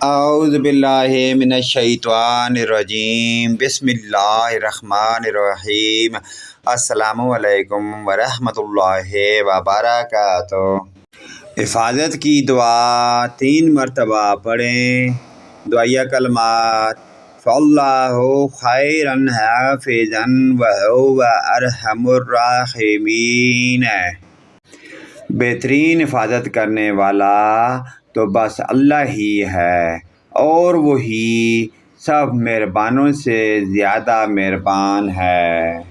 اعوذ باللہ من الشیطان الرجیم، بسم اللہ الرحمن الرحیم۔ السلام علیکم ورحمۃ اللہ وبرکاتہ۔ حفاظت کی دعا 3 مرتبہ پڑھیں۔ دعائیہ کلمات: فاللہ خیرا حافظا وہو ارحم الراحمین۔ بہترین حفاظت کرنے والا تو بس اللہ ہی ہے، اور وہی سب مہربانوں سے زیادہ مہربان ہے۔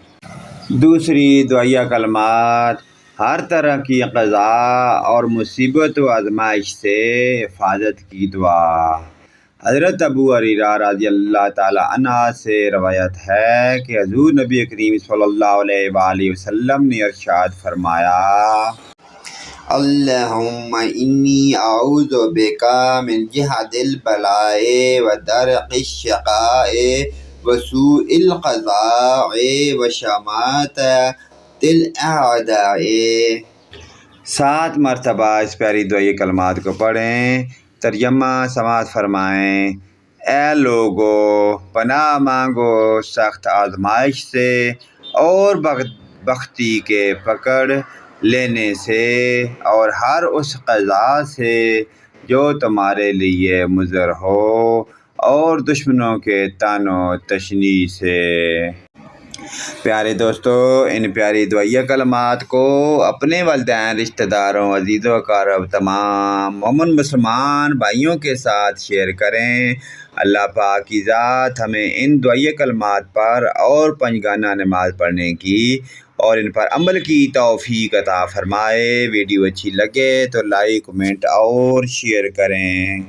دوسری دعائیہ کلمات: ہر طرح کی قضاء اور مصیبت و آزمائش سے حفاظت کی دعا۔ حضرت ابو ہریرہ رضی اللہ تعالی عنہ سے روایت ہے کہ حضور نبی کریم صلی اللہ علیہ وآلہ وسلم نے ارشاد فرمایا: اللہم انی اعوذ بک من جہد البلاء و درک الشقاء و سوء القضاء و شماتۃ الاعداء۔ 7 مرتبہ اس پیاری دعائی کلمات کو پڑھیں۔ ترجمہ سماعت فرمائیں: اے لوگو، پناہ مانگو سخت آزمائش سے اور بدبختی کے پکڑ لینے سے، اور ہر اس قضاء سے جو تمہارے لیے مضر ہو، اور دشمنوں کے طعن و تشنیع سے۔ پیارے دوستو، ان پیاری دعائیہ کلمات کو اپنے والدین، رشتہ داروں، عزیز و اقارب، تمام مومن مسلمان بھائیوں کے ساتھ شیئر کریں۔ اللہ پاک کی ذات ہمیں ان دعائیہ کلمات پر اور 5 گانا نماز پڑھنے کی اور ان پر عمل کی توفیق عطا فرمائے۔ ویڈیو اچھی لگے تو لائک، کمنٹ اور شیئر کریں۔